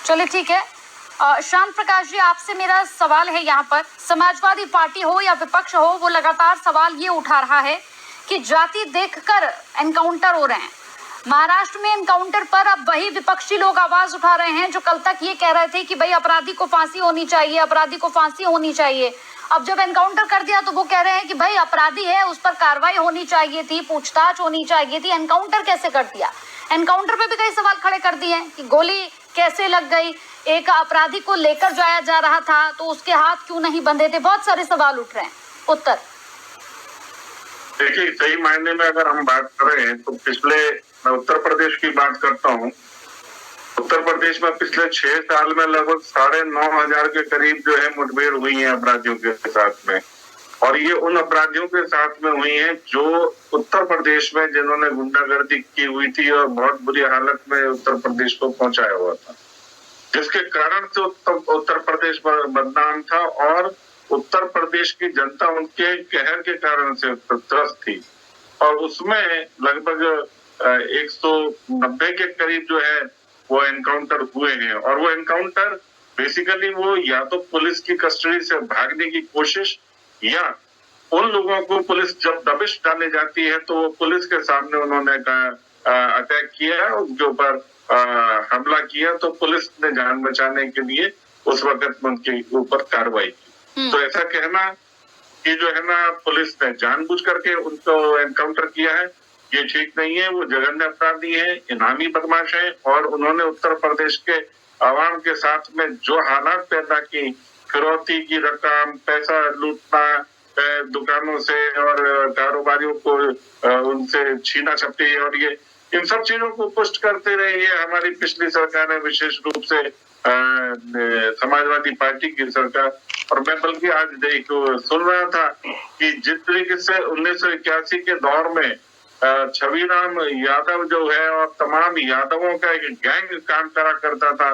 चलिए ठीक है। शांत प्रकाश जी, आपसे मेरा सवाल है यहाँ पर, समाजवादी पार्टी हो या विपक्ष हो, वो लगातार सवाल ये उठा रहा है कि जाति देखकर एनकाउंटर हो रहे हैं। महाराष्ट्र में एनकाउंटर पर अब वही विपक्षी लोग आवाज उठा रहे हैं जो कल तक ये कह रहे थे कि भाई अपराधी को फांसी होनी चाहिए, अपराधी को फांसी होनी चाहिए। अब जब एनकाउंटर कर दिया तो वो कह रहे हैं कि भाई अपराधी है, उस पर कार्रवाई होनी चाहिए थी, पूछताछ होनी चाहिए थी, एनकाउंटर कैसे कर दिया। एनकाउंटर पे भी कई सवाल खड़े कर दिए हैं कि गोली कैसे लग गई, एक अपराधी को लेकर जाया जा रहा था तो उसके हाथ क्यों नहीं बंधे थे, बहुत सारे सवाल उठ रहे हैं। उत्तर देखिए, सही मायने में अगर हम बात करें तो मैं उत्तर प्रदेश की बात करता हूँ। उत्तर प्रदेश में पिछले 6 साल में लगभग 9,500 के करीब जो है मुठभेड़ हुई है अपराधियों के साथ में, और ये उन अपराधियों के साथ में हुई है जो उत्तर प्रदेश में जिन्होंने गुंडागर्दी की हुई थी और बहुत बुरी हालत में उत्तर प्रदेश को पहुंचाया हुआ था, जिसके कारण से उत्तर प्रदेश बदनाम था और उत्तर प्रदेश की जनता उनके कहर के कारण से त्रस्त थी। और उसमें लगभग 190 के करीब जो है वो एनकाउंटर हुए हैं, और वो एनकाउंटर बेसिकली वो या तो पुलिस की कस्टडी से भागने की कोशिश, या उन लोगों को पुलिस जब दबिश डाली जाती है तो वो पुलिस के सामने उन्होंने अटैक किया, उनके ऊपर हमला किया, तो पुलिस ने जान बचाने के लिए उस वक्त उनके ऊपर कार्रवाई की। तो ऐसा कहना कि जो है ना पुलिस ने जानबूझ करके उनको एनकाउंटर किया है, ये ठीक नहीं है। वो जघन्य अपराधी है, इनामी बदमाश है, और उन्होंने उत्तर प्रदेश के आवाम के साथ में जो हालात पैदा की, फिरौती की रकम, पैसा लूटना दुकानों से और कारोबारियों को उनसे छीना झपटी, और ये इन सब चीजों को पुष्ट करते रही है हमारी पिछली सरकार है, विशेष रूप से समाजवादी पार्टी की सरकार। और मैं बल्कि आज सुन रहा था कि जिस तरीके से 1981 के दौर में छविराम यादव जो है और तमाम यादवों का एक गैंग काम करा करता था,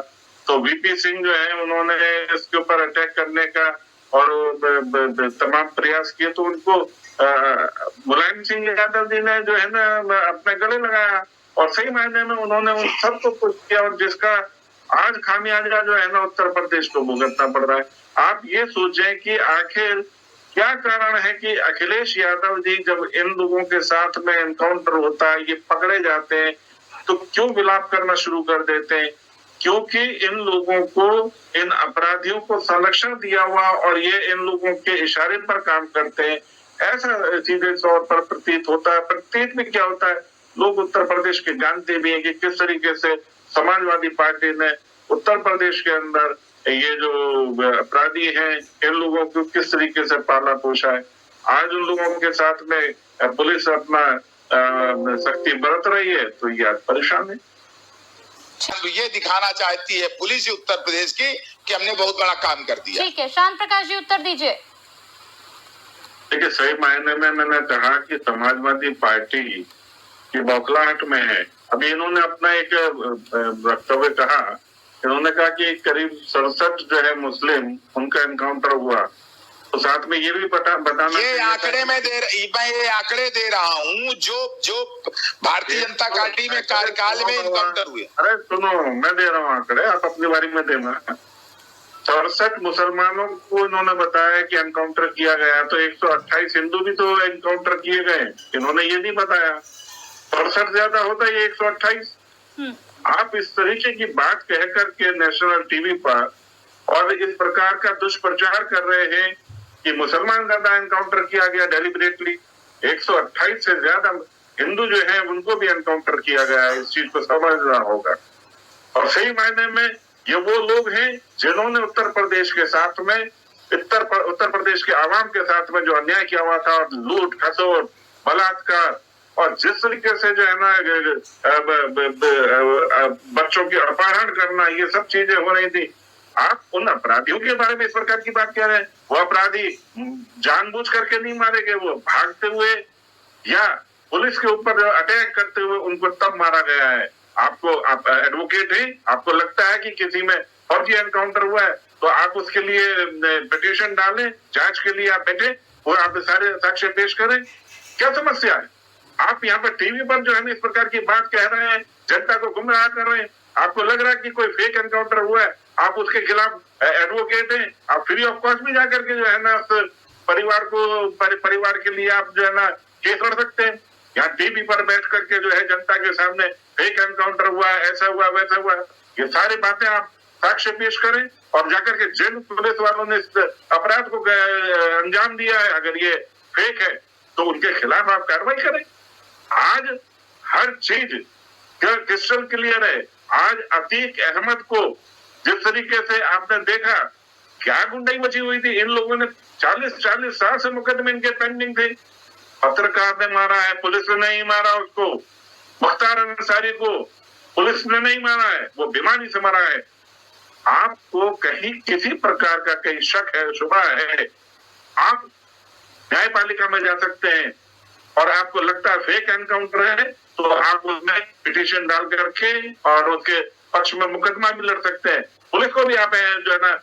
तो वीपी सिंह जो है उन्होंने इसके ऊपर अटैक करने का और तमाम प्रयास किए, तो उनको मुलायम सिंह यादव जी ने जो है ना अपने गले लगाया, और सही मायने में उन्होंने उन सबको कुछ किया, और जिसका आज खामियाजा जो है ना उत्तर प्रदेश को भुगतना पड़ रहा है। आप ये सोचें कि आखिर क्या कारण है कि अखिलेश यादव जी जब इन लोगों के साथ में एनकाउंटर होता है, ये पकड़े जाते हैं, तो क्यों विलाप करना शुरू कर देते हैं? क्योंकि इन लोगों को, इन अपराधियों को संरक्षण दिया हुआ और ये इन लोगों के इशारे पर काम करते हैं, ऐसा सीधे तौर पर प्रतीत होता है। प्रतीत में क्या होता है, लोग उत्तर प्रदेश के जानते भी हैं कि किस तरीके से समाजवादी पार्टी ने उत्तर प्रदेश के अंदर ये जो अपराधी हैं इन लोगों को किस तरीके से पाला पोषा है। आज उन लोगों के साथ में पुलिस अपना सख्ती बरत रही है, तो ये आज परेशान है। तो ये दिखाना चाहती है पुलिस उत्तर प्रदेश की कि हमने बहुत बड़ा काम कर दिया। ठीक है, शांत प्रकाश जी उत्तर दीजिए। देखिए, सही मायने में मैंने कहा कि समाजवादी पार्टी की बौखलाहट में है। अभी इन्होंने अपना एक वक्तव्य कहा, इन्होंने कहा कि करीब 67 जो है मुस्लिम उनका एनकाउंटर हुआ, तो साथ में ये भी बताना, ये आंकड़े मैं ये आंकड़े दे रहा हूँ जो भारतीय जनता पार्टी में कार्यकाल में एनकाउंटर हुए। अरे सुनो, मैं दे रहा हूँ आंकड़े, आप अपनी बारी में देना। 67 मुसलमानों को इन्होंने बताया कि एनकाउंटर किया गया, तो 128 हिंदू भी तो एनकाउंटर किए गए, इन्होंने ये नहीं बताया। 67 ज्यादा होता है, ये 128। आप इस तरीके की बात कह करके नेशनल टीवी पर और इस प्रकार का दुष्प्रचार कर रहे हैं कि मुसलमान ज्यादा एनकाउंटर किया गया डेलिबरेटली, 128 से ज्यादा हिंदू जो है उनको भी एनकाउंटर किया गया है। इस चीज को समझना होगा। और सही मायने में ये वो लोग हैं जिन्होंने उत्तर प्रदेश के साथ में उत्तर प्रदेश के आवाम के साथ में जो अन्याय किया हुआ था, लूट खसोट बलात्कार, और जिस तरीके से जो है ना बच्चों के अपहरण करना, ये सब चीजें हो रही थी। आप उन अपराधियों के बारे में इस प्रकार की बात कह रहे हैं। वो अपराधी जानबूझ करके नहीं मारे गए, वो भागते हुए या पुलिस के ऊपर अटैक करते हुए उनको तब मारा गया है। आप एडवोकेट हैं, आपको लगता है कि किसी में फर्जी एनकाउंटर हुआ है तो आप उसके लिए पिटीशन डालें, जांच के लिए आप बैठे और आप सारे साक्ष्य पेश करें। क्या समस्या है? आप यहाँ पर टीवी पर जो है इस प्रकार की बात कह रहे हैं, जनता को गुमराह कर रहे हैं। आपको लग रहा है कि कोई फेक एनकाउंटर हुआ है, आप उसके खिलाफ एडवोकेट हैं, आप फ्री ऑफ कॉस्ट भी जाकर के जो है ना परिवार के लिए आप जो है ना केस कर सकते हैं। यहाँ टीवी पर बैठ करके जो है जनता के सामने फेक एनकाउंटर हुआ, ऐसा हुआ, वैसा हुआ, ये सारी बातें आप साक्ष्य पेश करें और जाकर के जिन पुलिस वालों ने इस अपराध को अंजाम दिया है, अगर ये फेक है तो उनके खिलाफ आप कार्रवाई करें। आज हर चीज क्रिस्टल क्लियर है। आज अतीक अहमद को जिस तरीके से आपने देखा, क्या गुंडाई मची हुई थी, इन लोगों ने 40 साल से मुकदमे इनके पेंडिंग थे। पत्रकार ने मारा है, पुलिस ने नहीं मारा उसको। मुख्तार अंसारी को पुलिस ने नहीं मारा है, वो बीमारी से मरा है। आपको कहीं किसी प्रकार का कहीं शक है, शुबा है, आप न्यायपालिका में जा सकते हैं और आपको लगता है फेक एनकाउंटर है तो आप उसमें पिटीशन डाल के रखें और उसके पक्ष में मुकदमा भी लड़ सकते हैं। पुलिस को भी आप जो है ना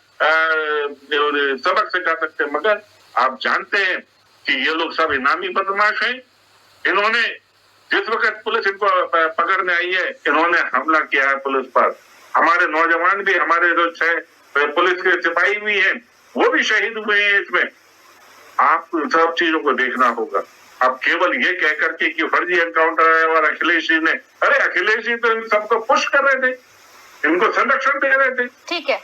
सबक सिखा सकते हैं। मगर आप जानते हैं कि ये लोग सब इनामी बदमाश हैं। इन्होंने जिस वक्त पुलिस इनको पकड़ने आई है, इन्होंने हमला किया है पुलिस पर। हमारे नौजवान भी, हमारे जो 6 पुलिस के सिपाही भी हैं, वो भी शहीद हुए हैं इसमें। आपको सब चीजों को देखना होगा। अब केवल ये कह करके कि फर्जी एनकाउंटर है और अखिलेश जी ने, अरे अखिलेश जी तो इन सबको पुश कर रहे थे, इनको संरक्षण दे रहे थे। ठीक है।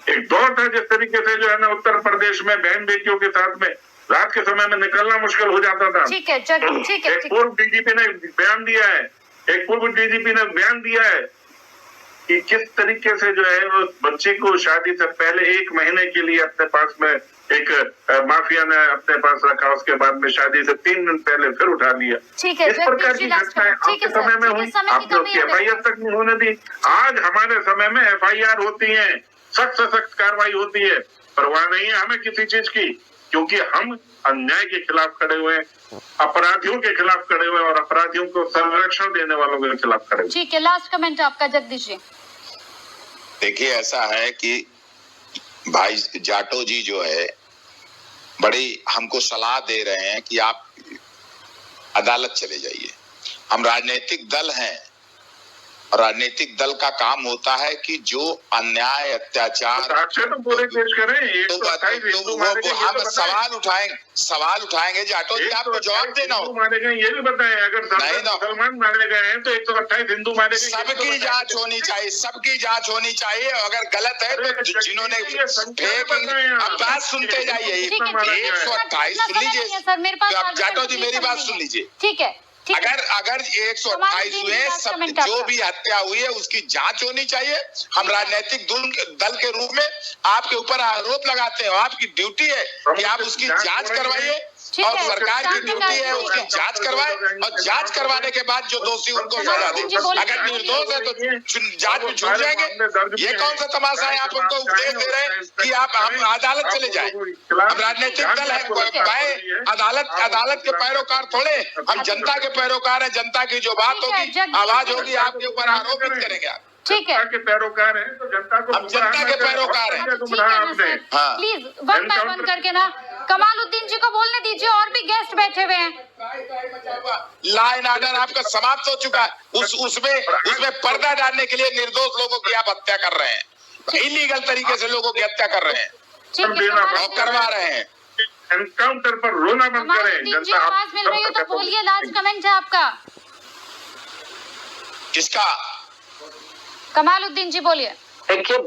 एक दौर था जिस तरीके से जो है ना उत्तर प्रदेश में बहन बेटियों के साथ में रात के समय में निकलना मुश्किल हो जाता था। ठीक है, ठीक है। एक पूर्व डीजीपी ने बयान दिया है कि किस तरीके से जो है उस बच्चे को शादी से पहले 1 महीने के लिए अपने पास में एक माफिया ने अपने पास रखा, उसके बाद में शादी से 3 दिन पहले फिर उठा लिया। ठीक है, इस प्रकार की घटनाएं आपके समय में हुई, आपने उसकी FIR तक नहीं होने दी। आज हमारे समय में FIR होती है, सख्त से सख्त कार्रवाई होती है, परवाह नहीं है हमें किसी चीज की, क्योंकि हम अन्याय के खिलाफ खड़े हुए हैं, अपराधियों के खिलाफ खड़े हुए हैं और अपराधियों को संरक्षण देने वालों के खिलाफ खड़े हुए। ठीक है, लास्ट कमेंट आपका जगदीश जी। देखिए, ऐसा है कि भाई जाटो जी जो है बड़ी हमको सलाह दे रहे हैं कि आप अदालत चले जाइए। हम राजनीतिक दल हैं और राजनीतिक दल का काम होता है कि जो अन्याय अत्याचार तो पूरे पेश करें। हम सवाल उठाएंगे जाटो जी, आपको जवाब देना हो। मारे गए ये भी बताएं, अगर मुसलमान मारे गए हैं तो 128 हिंदू मारे गए। सबकी जांच होनी चाहिए, सबकी जांच होनी चाहिए। अगर गलत है तो जिन्होंने अब बात सुनते जाइए। 128 सुन लीजिए जाटो जी, मेरी बात सुन लीजिए। ठीक है, अगर 128 हुए, सब जो भी हत्या हुई है उसकी जांच होनी चाहिए। हम राजनीतिक दल के रूप में आपके ऊपर आरोप लगाते हैं, आपकी ड्यूटी है कि आप उसकी जांच करवाइए और सरकार की ड्यूटी है उसकी जांच करवाए और जांच करवाने के बाद जो दोषी उनको सजा दे। अगर निर्दोष है तो जांच में छूट जाएंगे। ये कौन सा तमाशा है? आप उनको उपदेश दे रहे हैं कि हम अदालत चले जाए। हम राजनीतिक दल है, अदालत के पैरोकार थोड़े, हम जनता के पैरोकार हैं। जनता की जो बात होगी, आवाज होगी, आपके ऊपर आरोपित करेंगे आप। ठीक है, के पैरोकार हैं तो जनता को, हम जनता के पैरोकार हैं। प्लीज वन बाय वन करके ना कमालुद्दीन जी को बोलने दीजिए, और भी गेस्ट बैठे हुए हैं। लॉ एंड ऑर्डर आपका समाप्त हो चुका है। उसमें पर्दा डालने के लिए निर्दोष लोगों की आप हत्या कर रहे हैं, इलीगल तरीके से लोगों की हत्या कर रहे हैं और करवा रहे हैं। एनकाउंटर पर रोना बंद करें। जनता आवाज मिल रही है तो बोलिए, लास्ट कमेंट है आपका। किसका? कमालुद्दीन जी बोलिए। देखिए,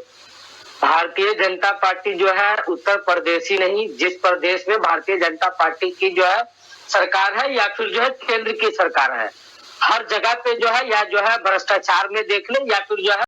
भारतीय जनता पार्टी जो है उत्तर प्रदेश ही नहीं, जिस प्रदेश में भारतीय जनता पार्टी की जो है सरकार है या फिर जो है केंद्र की सरकार है, हर जगह पे जो है या जो है भ्रष्टाचार में देख ले या फिर जो है